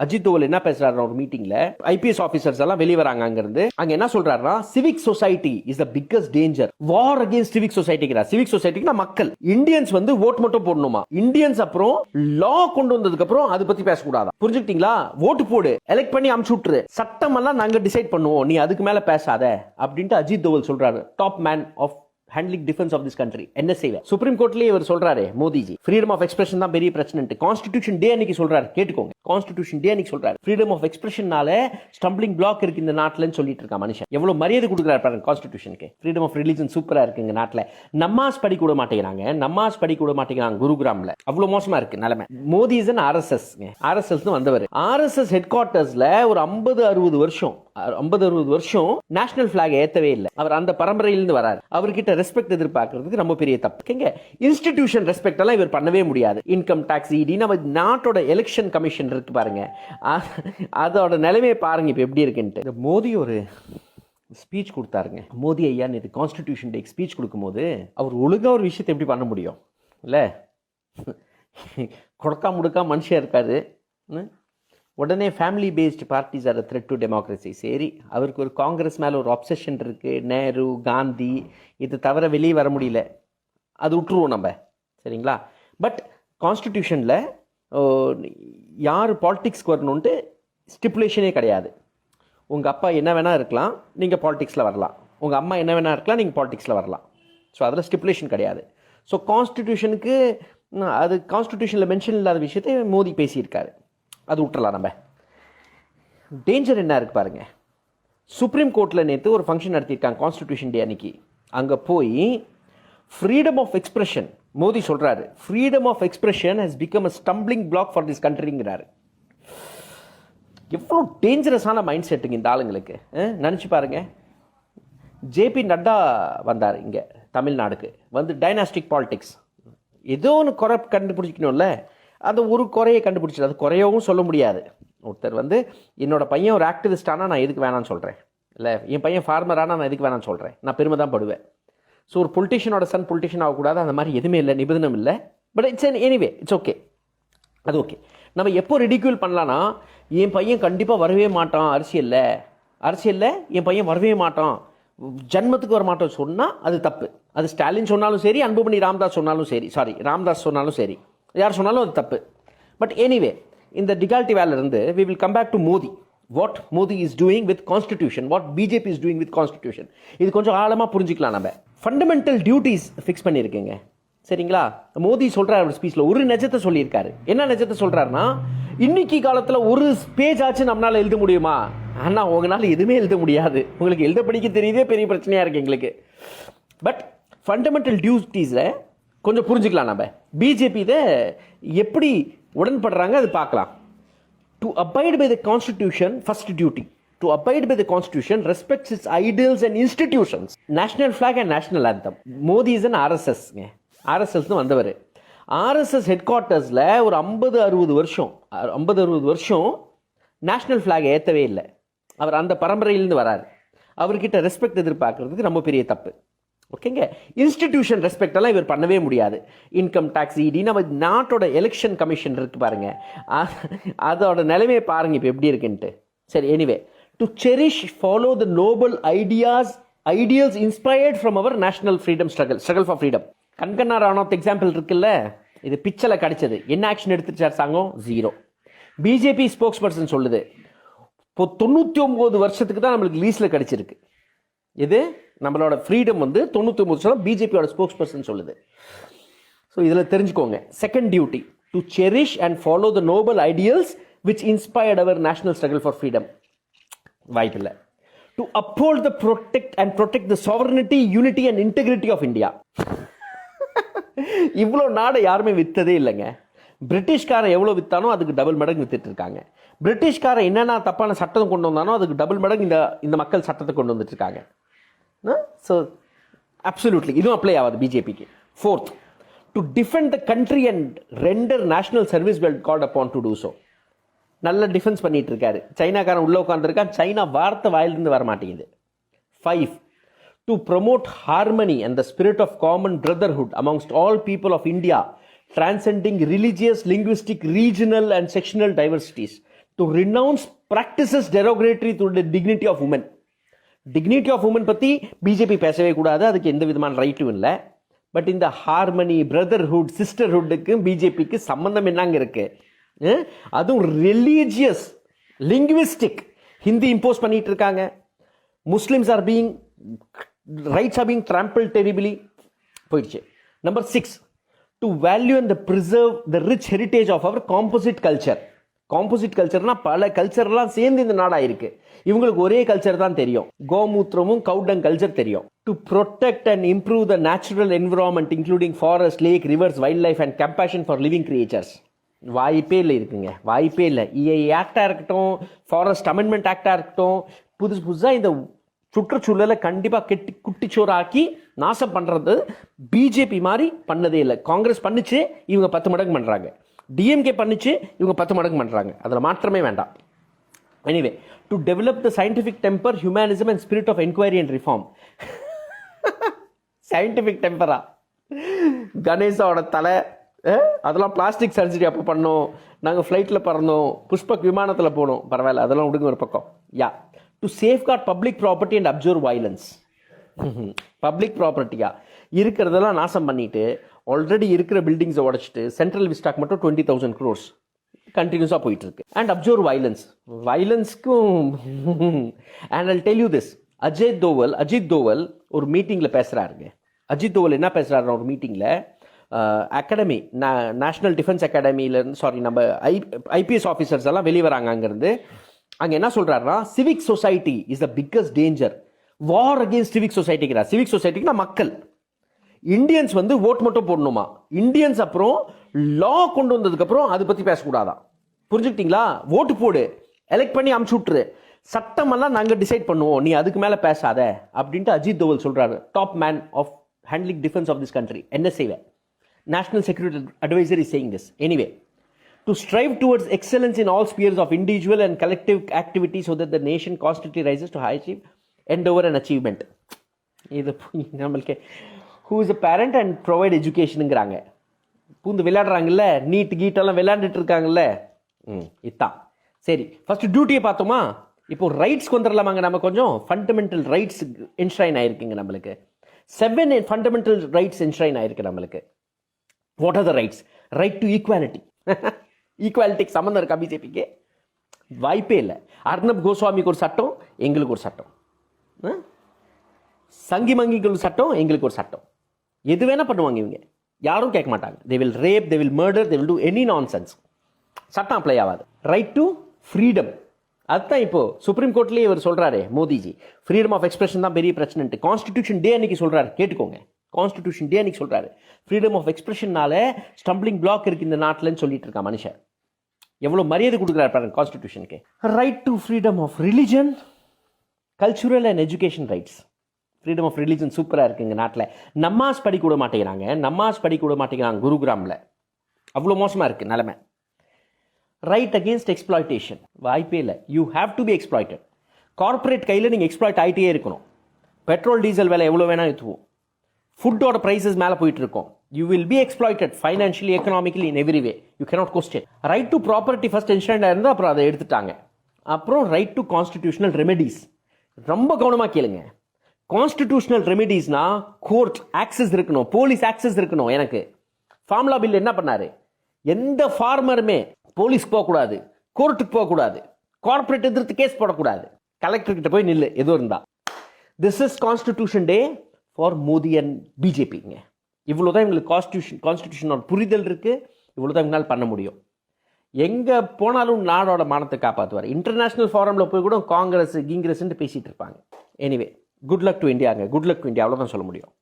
அஜித் தோவல் என்ன பேசுறாரு ஒரு மீட்டிங்ல, ஐபிஎஸ் ஆபீசர்ஸ் எல்லாம் வெளியே வராங்க அங்க இருந்து. அங்க என்ன சொல்றாருன்னா, civic society is the biggest danger. War against civic சொசைட்டிங்கிறார். சிவிக் சொசைட்டிக்கு மக்கள், இந்தியன்ஸ் வந்து ஓட் மட்டும் போடணுமா, இந்தியன்ஸ் அப்புறம் லா கொண்டு வந்ததுக்கு அப்புறம் அதை பத்தி பேசக்கூடாதா, புரிஞ்சுக்கிட்டீங்களா? ஓட்டு போடு, எலெக்ட் பண்ணி அமுச்சு விட்டுரு, சட்டம் எல்லாம் நாங்க டிசைட் பண்ணுவோம், நீ அதுக்கு மேல பேசாத அப்படின்ட்டு அஜித் தோவல் சொல்றாரு. Top man of handling defense of this country. என்ன செய்வே? சுப்ரீம் கோர்ட்லயே இவர் சொல்றாரு, மோடிஜி ஃப்ரீடம் ஆஃப் எக்ஸ்பிரஷன் தான் பெரிய பிரச்சனை. கான்ஸ்டிடியூஷன் டே அன்னைக்கு சொல்றாரு, கேட்டுக்கோங்க. கான்ஸ்டிடியூஷன் டே அன்னைக்கு சொல்றாரு, ஃப்ரீடம் ஆஃப் எக்ஸ்பிரஷன்னால ஸ்டம்பிளிங் பிளாக் இருக்கு இந்த நாட்டுலன்னு சொல்லிட்டு இருக்கான் மனுஷன். எவ்வளவு மரியாதை கொடுக்குறாரு பாருங்க கான்ஸ்டிடியூஷனுக்கு. ஃப்ரீடம் ஆஃப் ரிலிஜன் சூப்பரா இருக்கு இந்த நாட்டுல. நமாஸ் படிக்க விட மாட்டேங்கிறாங்க, நமாஸ் படிக்க விட மாட்டேங்கிறாங்க குருகிராம்ல. அவ்வளவு மோசமா இருக்கு நிலைமை. Modi is an RSS. RSS வந்தவர். RSS ஹெட் குவார்ட்டர்ஸ்ல ஒரு 50-60 வருஷம் நேஷனல் பிளாக் ஏத்தவே இல்லை. அவர் அந்த பரம்பரையிலிருந்து வராரு. அவர்கிட்ட ரெஸ்பெக்ட் எதிர்பார்க்கறதுக்கு ரொம்ப பெரிய தப்பு. இன்ஸ்டிடியூஷன் ரெஸ்பெக்ட் எல்லாம் இவர் பண்ணவே முடியாது. இன்கம் டாக்ஸ், இடி, நம்ம நாட்டோட எலெக்ஷன் கமிஷன் இருக்கு பாருங்க, அதோட நிலைமையை பாருங்க இப்ப எப்படி இருக்குன்ட்டு. மோடி ஒரு ஸ்பீச் கொடுத்தாருங்க. மோடி ஐயா இது கான்ஸ்டிடியூஷன் டே ஸ்பீச் கொடுக்கும்போது அவர் ஒழுங்கா ஒரு விஷயத்தை எப்படி பண்ண முடியும் இல்ல? கொடுக்கா முடுக்கா மனுஷன் இருக்காரு. உடனே family based parties R thread to democracy. சரி, அவருக்கு ஒரு காங்கிரஸ் மேலே ஒரு அப்சஷன் இருக்குது, நேரு, காந்தி, இது தவிர வெளியே வர முடியல, அது விட்டுருவோம் நம்ம, சரிங்களா? பட் கான்ஸ்டிடியூஷனில் யார் பாலிடிக்ஸ்க்கு வரணுன்ட்டு ஸ்டிப்புலேஷனே கிடையாது. உங்கள் அப்பா என்ன வேணால் இருக்கலாம், நீங்கள் பாலிடிக்ஸில் வரலாம். உங்கள் அம்மா என்ன வேணால் இருக்கலாம், நீங்கள் பாலிடிக்ஸில் வரலாம். ஸோ அதில் ஸ்டிப்புலேஷன் கிடையாது. ஸோ கான்ஸ்டிடியூஷனுக்கு அது கான்ஸ்டிடியூஷனில் மென்ஷன் இல்லாத விஷயத்தை மோடி பேசியிருக்காரு, அது விட்டுறலாம் நம்ம. டேஞ்சர் என்ன இருக்கு பாருங்க. சுப்ரீம் கோர்ட்டில் நேற்று ஒரு ஃபங்க்ஷன் நடத்தியிருக்காங்க கான்ஸ்டிடியூஷன் டே அன்னைக்கு. அங்கே போய் ஃப்ரீடம் ஆஃப் எக்ஸ்பிரஷன், மோடி சொல்றாரு, freedom of expression has become a stumbling block for this கண்ட்ரிங்கிறாரு. எவ்வளோ டேஞ்சரஸான மைண்ட் செட்டுங்க இந்த ஆளுங்களுக்கு, நினச்சி பாருங்க. ஜேபி நட்டா வந்தார் இங்கே தமிழ்நாடுக்கு, வந்து டைனாஸ்டிக் பாலிடிக்ஸ், ஏதோ ஒன்று குறை கண்டுபிடிக்கணும்ல, அந்த ஒரு குறையை கண்டுபிடிச்சிட்டு, அது குறையவும் சொல்ல முடியாது. ஒருத்தர் வந்து என்னோட பையன் ஒரு ஆக்டிவிஸ்ட் ஆனால் நான் எதுக்கு வேணான்னு சொல்கிறேன், இல்லை என் பையன் ஃபார்மர் ஆனால் நான் எதுக்கு வேணான்னு சொல்கிறேன், நான் பெருமை தான் படுவேன். ஸோ ஒரு பொலிட்டிஷியனோட சன் பொலிட்டிஷியன் ஆகக்கூடாது, அந்த மாதிரி எதுவுமே இல்லை, நிபந்தனம் இல்லை. But it's anyway it's okay, அது ஓகே. நம்ம எப்போ ரிடிக்யூல் பண்ணலான்னா, என் பையன் கண்டிப்பாக வரவே மாட்டான் அரசியலில் என் பையன் வரவே மாட்டான், ஜன்மத்துக்கு வர மாட்டோம் சொன்னால் அது தப்பு. அது ஸ்டாலின் சொன்னாலும் சரி, அன்புமணி ராமதாஸ் சொன்னாலும் சரி, ராமதாஸ் சொன்னாலும் சரி, யார் சொன்னாலும் அது தப்பு. பட் எனிவே, இந்த டிகால்ட்டி வேலை இருந்து we will come back to Modi. what Modi is doing with constitution, what BJP is doing with constitution, இது கொஞ்சம் ஆழமாக புரிஞ்சிக்கலாம். நம்ம ஃபண்டமெண்டல் டியூட்டிஸ் ஃபிக்ஸ் பண்ணியிருக்கேங்க, சரிங்களா? மோடி சொல்கிறார் அவர் ஸ்பீச்சில் ஒரு நிஜத்தை சொல்லியிருக்காரு. என்ன நிஜத்தை சொல்கிறாருன்னா, இன்னைக்கு காலத்தில் ஒரு பேஜ் ஆச்சு நம்மளால் எழுத முடியுமா? ஆனால் உங்களால் எதுவுமே எழுத முடியாது, உங்களுக்கு எழுத படிக்க தெரியுதே பெரிய பிரச்சனையாக இருக்குது எங்களுக்கு. பட் ஃபண்டமெண்டல் டியூட்டிஸை கொஞ்சம் புரிஞ்சுக்கலாம் நம்ம. பிஜேபி இதை எப்படி உடன்படுறாங்க அது பார்க்கலாம். To abide by the constitution, first duty. To abide by the constitution, respects its ideals and institutions, national flag and national anthem. Modi is an RSS. RSS வந்தவர். RSS ஹெட் குவார்ட்டர்ஸில் ஒரு 50-60 வருஷம் நேஷனல் ஃபிளாக் ஏற்றவே இல்லை. அவர் அந்த பரம்பரையிலிருந்து வராரு. அவர்கிட்ட ரெஸ்பெக்ட் எதிர்பார்க்கறதுக்கு ரொம்ப பெரிய தப்பு. ஓகேங்க. இன்ஸ்டிடியூஷன் ரெஸ்பெக்ட் எல்லாம் இவர் பண்ணவே முடியாது. இன்கம் டாக்ஸ், இடி, நம்ம நாட்டோட எலெக்ஷன் கமிஷன் இருக்கு பாருங்க, அதோட நிலைமையை பாருங்க இப்போ எப்படி இருக்குன்ட்டு. சரி, anyway, to cherish, follow the noble ideals inspired from our national freedom struggle for freedom. Kangana Ranaut example இருக்குல்ல, இது பிச்சலை கிடைச்சது. என்ன ஆக்ஷன் எடுத்துச்சு அரசாங்கம்? 0. பிஜேபி ஸ்போக்ஸ் பர்சன் சொல்லுது, இப்போ 99 வருஷத்துக்கு தான் நம்மளுக்கு லீஸில் கிடைச்சிருக்கு. இது நம்மளோட ஃப்ரீடம் வந்து 99% பிஜேபியோட ஸ்போக்ஸ் பர்சன் சொல்லுது. ஸோ இதில் தெரிஞ்சுக்கோங்க. Second duty, to cherish and follow the noble ideals which inspired our national struggle for freedom. வாய்ப்பில்லை. To uphold the protect the sovereignty, unity and integrity of India. இவ்வளோ நாடை யாருமே விற்றதே இல்லைங்க. பிரிட்டிஷ்காரன் எவ்வளோ விற்றானோ அதுக்கு டபுள் மடங்கு வித்துட்டு இருக்காங்க. பிரிட்டிஷ்காரன் என்னென்ன தப்பான சட்டம் கொண்டு வந்தானோ அதுக்கு டபுள் மடங்கு இந்த மக்கள் சட்டத்தை கொண்டு வந்துட்டு இருக்காங்க. ஸோ அப்சல்யூட்லி இதுவும் அப்ளை ஆகாது பிஜேபிக்கு. Fourth, to defend the country and render national service well called upon to do so. நல்ல டிஃபென்ஸ் பண்ணிட்டு இருக்காரு. சைனாக்காரன் உள்ள உட்காந்துருக்கான், சைனா வார்த்தை வாயிலிருந்து வர மாட்டேங்குது. 5, to promote harmony and the spirit of common brotherhood amongst all people of India, transcending religious, linguistic, regional and sectional diversities. To renounce practices derogatory to the dignity of women. Dignity of women பற்றி BJP பேசவே கூடாது, அதுக்கு எந்த விதமான ரைட்டும் இல்லை. But இந்த harmony, brotherhood, சிஸ்டர்ஹுட்டுக்கு பிஜேபிக்கு சம்மந்தம் என்னங்க இருக்கு? அதுவும் ரிலீஜியஸ், லிங்குவிஸ்டிக் ஹிந்தி இம்போஸ் பண்ணிட்டு இருக்காங்க. Muslims are being, rights are being trample terribly போயிடுச்சு. Number 6, to value and preserve the rich heritage of our composite culture. Composite கல்ச்சர்னா பல கல்ச்சர்லாம் சேர்ந்து இந்த நாடாக இருக்கு. இவங்களுக்கு ஒரே கல்ச்சர் தான் தெரியும், கோமூத்திரமும் கவுடங் கல்ச்சர் தெரியும். To protect and improve the natural environment including forest, lake, rivers, wildlife and compassion for living creatures. வாய்ப்பே இல்லை இருக்குங்க, வாய்ப்பே இல்லை. இஐ ஆக்டாக இருக்கட்டும், ஃபாரஸ்ட் அமெண்ட்மெண்ட் ஆக்டாக இருக்கட்டும், புதுசு புதுசாக இந்த சுற்றுச்சூழலை கண்டிப்பாக கெட்டி குட்டிச்சோறாக்கி நாசம் பண்ணுறது பிஜேபி மாதிரி பண்ணதே இல்லை. காங்கிரஸ் பண்ணிச்சு, இவங்க 10 மடங்கு பண்ணுறாங்க. டிஎம்கே பண்ணிச்சு, இவங்க 10 மடங்கு பண்ணுறாங்க. அதில் மாற்றமே வேண்டாம். Anyway, to develop the scientific temper, humanism and spirit of inquiry and reform. Scientific டெம்பரா? கணேசாவோட தலை, அதெல்லாம் பிளாஸ்டிக் சர்ஜரி அப்போ பண்ணோம், நாங்கள் ஃப்ளைட்டில் பறந்தோம், புஷ்பக் விமானத்தில் போனோம், பரவாயில்ல, அதெல்லாம் விடுங்க ஒரு பக்கம். Yeah, to safeguard public property and observe violence. Public ப்ராப்பர்ட்டியா இருக்கிறதெல்லாம் நாசம் பண்ணிட்டு, ஆல்ரெடி இருக்கிற பில்டிங்ஸை உடச்சிட்டு, சென்ட்ரல் விஸ்டாக் மட்டும் 20,000 crores கண்டினியூஸாக போயிட்டு இருக்கு. அண்ட் அப்சர்வ் வயலன்ஸ், வயலன்ஸ்க்கும். And I'll tell you this, Ajit Doval ஒரு மீட்டிங்கில் பேசுகிறாருங்க. அஜித் தோவல் என்ன பேசுகிறாரு ஒரு மீட்டிங்கில்? அகாடமி, நேஷனல் டிஃபென்ஸ் அகாடமியிலேருந்து, சாரி, நம்ம ஐபிஎஸ் ஆஃபீஸர்ஸ் எல்லாம் வெளியே வராங்க அங்கேருந்து. அங்கே என்ன சொல்கிறாருன்னா, civic society is the biggest danger. War against civic சொசைட்டிங்கிறார். சிவிக் சொசைட்டிக்குனா மக்கள். இந்தியன்ஸ் வந்து ஓட் மட்டும் போடணுமா? இந்தியன்ஸ் அப்புறம் லா கொண்டு வந்ததுக்கப்புறம் அதை பற்றி பேசக்கூடாதான். புரிஞ்சுக்கிட்டீங்களா? ஓட்டு போடு, எலெக்ட் பண்ணி அமுச்சு விட்டுரு, சட்டமெல்லாம் நாங்கள் டிசைட் பண்ணுவோம், நீ அதுக்கு மேலே பேசாத அப்படின்ட்டு அஜித் தோவல் சொல்கிறாரு. Top man of handling defence of this country, NSA, National Security Advisor is saying this. Anyway, to strive towards excellence in all spheres of individual and collective activity so that the nation constantly rises to high achieve, endeavor and achievement. இது நம்மளுக்கு who is a parent and provide educationங்கிறாங்க. பூந்து விளையாடுறாங்கல்ல, NEET கீட்டெல்லாம் விளையாண்டுட்டு இருக்காங்கல்ல, இதான். சரி, first டியூட்டியை பார்த்தோமா, இப்போ ரைட்ஸ்க்கு வந்துடலாமாங்க. நம்ம கொஞ்சம் ஃபண்டமெண்டல் ரைட்ஸ் என்ஷ்ரைன் ஆயிருக்குங்க நம்மளுக்கு. 7 ஃபண்டமெண்டல் ரைட்ஸ் என்ஷ்ரைன் ஆயிருக்கு நம்மளுக்கு. What are the rights? Right to equality. ஈக்குவாலிட்டிக்கு சம்மந்தம் இருக்கா பிஜேபிக்கு? வாய்ப்பே இல்லை. அர்ணப் கோஸ்வாமிக்கு ஒரு சட்டம், எங்களுக்கு ஒரு சட்டம். சங்கி மங்கிக்கு ஒரு சட்டம், எங்களுக்கு ஒரு சட்டம். எது வேணா பண்ணுவாங்க இவங்க, யாரும் கேட்க மாட்டாங்க. They will wrap, they will murder, they will do any nonsense. சட்டம் அப்ளை ஆகாது. ரைட் டு ஃப்ரீடம், அதுதான் இப்போ சுப்ரீம் கோர்ட்லேயே இவர் சொல்கிறாரு மோடிஜி. ஃப்ரீடம் ஆஃப் எக்ஸ்பிரஷன் தான் பெரிய பிரச்சனைன்ட்டு கான்ஸ்டிடியூஷன் டே அன்னைக்கு சொல்கிறாரு. கேட்டுக்கோங்க, கான்ஸ்டிடியூஷன் டே அன்னைக்கு சொல்கிறாரு, ஃப்ரீடம் ஆஃப் எக்ஸ்பிரஷன்னால ஸ்டம்பிளிங் பிளாக் இருக்குது இந்த நாட்டில்னு சொல்லிட்டு இருக்கான் மனுஷன். எவ்வளோ மரியாதை கொடுக்குறாரு பாருங்க கான்ஸ்டிடியூஷனுக்கு. Right to freedom of religion, cultural and education rights. Freedom of religion சூப்பராக இருக்குங்க நாட்டில். நமாஸ் படிக்க விட மாட்டேங்கிறாங்க குருகிராமில். அவ்வளோ மோசமாக இருக்குது நிலைமை. ரைட் அகேன்ஸ்ட் எக்ஸ்ப்ளாய்டேஷன், வாய்ப்பே இல்லை. You have to be exploited. Corporate கையில் நீங்கள் எக்ஸ்ப்ளாய்ட் ஆகிட்டே இருக்கணும். பெட்ரோல் டீசல் விலை எவ்வளோ வேணால் ஏற்றுவோம். ஃபுட்டோட ப்ரைஸஸ் மேலே போயிட்டு இருக்கோம். You will be exploited financially, economically, in every way. You cannot question. Right to property first என்ஷூர்டாக இருந்தால் அப்புறம் அதை எடுத்துட்டாங்க. அப்புறம் ரைட் டு கான்ஸ்டிடியூஷனல் ரெமெடிஸ். ரொம்ப கவனமாக கேளுங்க. கான்ஸ்டிடியூஷனல் ரெமெடிஸ்னா கோர்ட் ஆக்சஸ் இருக்கணும், போலீஸ் ஆக்சஸ் இருக்கணும். எனக்கு ஃபார்முலா பில் என்ன பண்ணாரு? எந்த ஃபார்மருமே போலீஸ்க்கு போகக்கூடாது, கோர்ட்டுக்கு போகக்கூடாது, கார்பரேட் எதிர்த்து கேஸ் போடக்கூடாது, கலெக்டர் கிட்ட போய் நில்லு எதுவும் இருந்தா. This is constitution day for Modi and பிஜேபிங்க. இவ்வளோதான் இவங்களுக்கு கான்ஸ்டிடியூஷனோட புரிதல் இருக்கு. இவ்வளோதான் இவங்களால் பண்ண முடியும். எங்கே போனாலும் நாடோட மானத்தை காப்பாற்றுவார். இன்டர்நேஷனல் ஃபாரமில் போய் கூட காங்கிரஸ் கீங்கிரஸ்ன்னு பேசிட்டு இருப்பாங்க. எனிவே, குட் லக் டு இந்தியாங்க, குட் லக் டு இந்தியா, அவ்வளோதான் சொல்ல முடியும்.